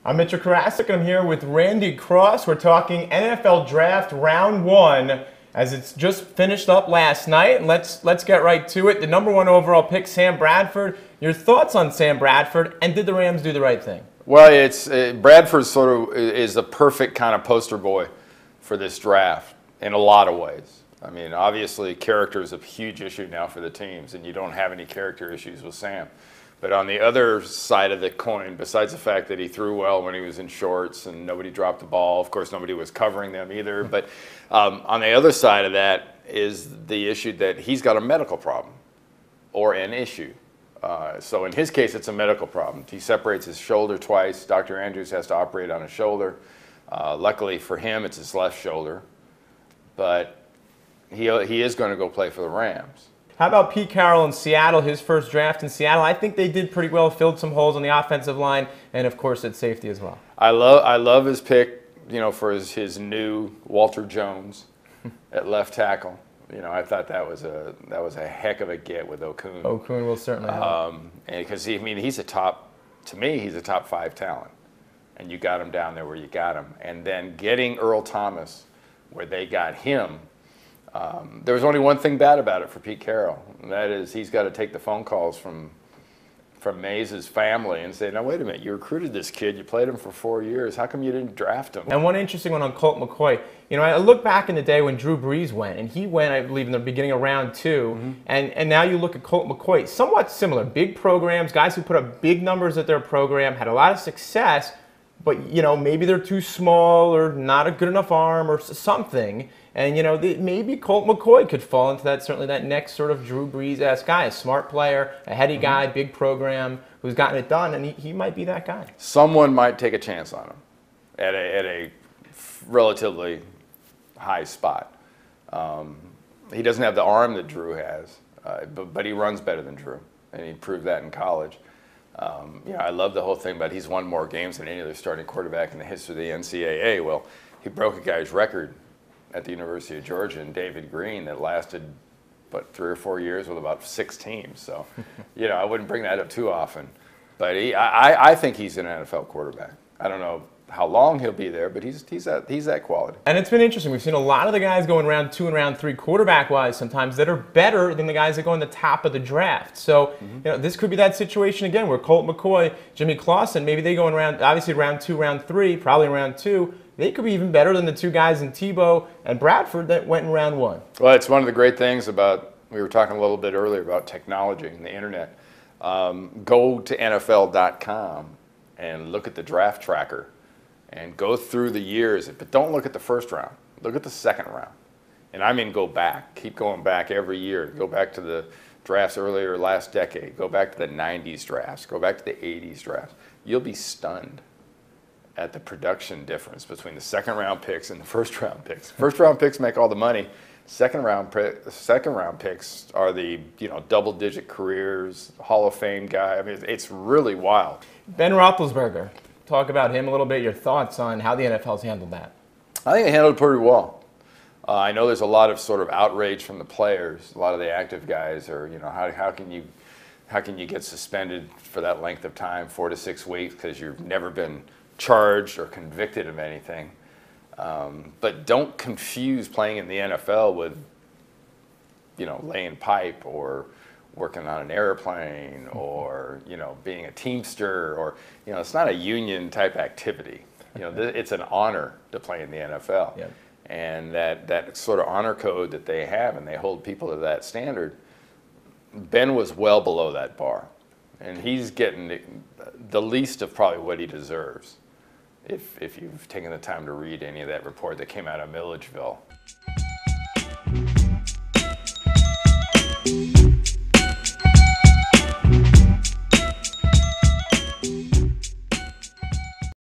I'm Mr. Karasik, and I'm here with Randy Cross. We're talking NFL Draft Round 1, as it's just finished up last night. And let's get right to it. The #1 overall pick, Sam Bradford. Your thoughts on Sam Bradford, and did the Rams do the right thing? Well, Bradford sort of is the perfect kind of poster boy for this draft in a lot of ways. I mean, obviously, character is a huge issue now for the teams, and you don't have any character issues with Sam. But on the other side of the coin, besides the fact that he threw well when he was in shorts and nobody dropped the ball, of course, nobody was covering them either. But on the other side of that is the issue that he's got a medical problem or an issue. So in his case, it's a medical problem. He separates his shoulder twice. Dr. Andrews has to operate on his shoulder. Luckily for him, it's his left shoulder. But he is going to go play for the Rams. How about Pete Carroll in Seattle, his first draft in Seattle? I think they did pretty well, filled some holes on the offensive line, and of course at safety as well. I love his pick, for his new Walter Jones at left tackle. I thought that was a heck of a get with Okun. Okun will certainly help. And because he's a top 5 talent, and you got him down there where you got him, and then getting Earl Thomas where they got him. There was only one thing bad about it for Pete Carroll, and that is he's got to take the phone calls from Mays' family and say, now wait a minute, you recruited this kid, you played him for 4 years, how come you didn't draft him? And one interesting one on Colt McCoy. I look back in the day when Drew Brees went, and he went, I believe, in the beginning of round 2, and now you look at Colt McCoy, somewhat similar, big programs, guys who put up big numbers at their program, had a lot of success, but maybe they're too small or not a good enough arm or something. And maybe Colt McCoy could fall into that next sort of Drew Brees-esque guy, a smart player, a heady guy, big program, who's gotten it done, and he might be that guy. Someone might take a chance on him at a relatively high spot. He doesn't have the arm that Drew has, but he runs better than Drew, and he proved that in college. I love the whole thing about he's won more games than any other starting quarterback in the history of the NCAA. Well, he broke a guy's record at the University of Georgia and David Green that lasted, 3 or 4 years with about 6 teams. So, I wouldn't bring that up too often. But I think he's an NFL quarterback. I don't know how long he'll be there, but he's that quality. And it's been interesting. We've seen a lot of the guys go in round 2 and round 3 quarterback-wise sometimes that are better than the guys that go in the top of the draft. So, this could be that situation again where Colt McCoy, Jimmy Clausen, maybe they go in obviously round 2, round 3, probably round 2. They could be even better than the 2 guys in Tebow and Bradford that went in round 1. Well, it's one of the great things about, we were talking a little bit earlier about technology and the internet. Go to NFL.com and look at the draft tracker and go through the years, but don't look at the first round. Look at the second round. And I mean go back. Keep going back every year. Go back to the drafts earlier last decade. Go back to the 90s drafts. Go back to the 80s drafts. You'll be stunned at the production difference between the second-round picks and the first-round picks. First-round picks make all the money. Second-round picks are the double-digit careers, Hall of Fame guy. I mean, it's really wild. Ben Roethlisberger. Talk about him a little bit. Your thoughts on how the NFL's handled that? I think they handled it pretty well. I know there's a lot of sort of outrage from the players. A lot of the active guys are, how can you get suspended for that length of time, 4 to 6 weeks, because you've never been charged or convicted of anything. But don't confuse playing in the NFL with, laying pipe or working on an airplane or, being a teamster or, it's not a union type activity. It's an honor to play in the NFL. Yep. And that sort of honor code that they have, and they hold people to that standard, Ben was well below that bar. And he's getting the least of probably what he deserves, if you've taken the time to read any of that report that came out of Milledgeville.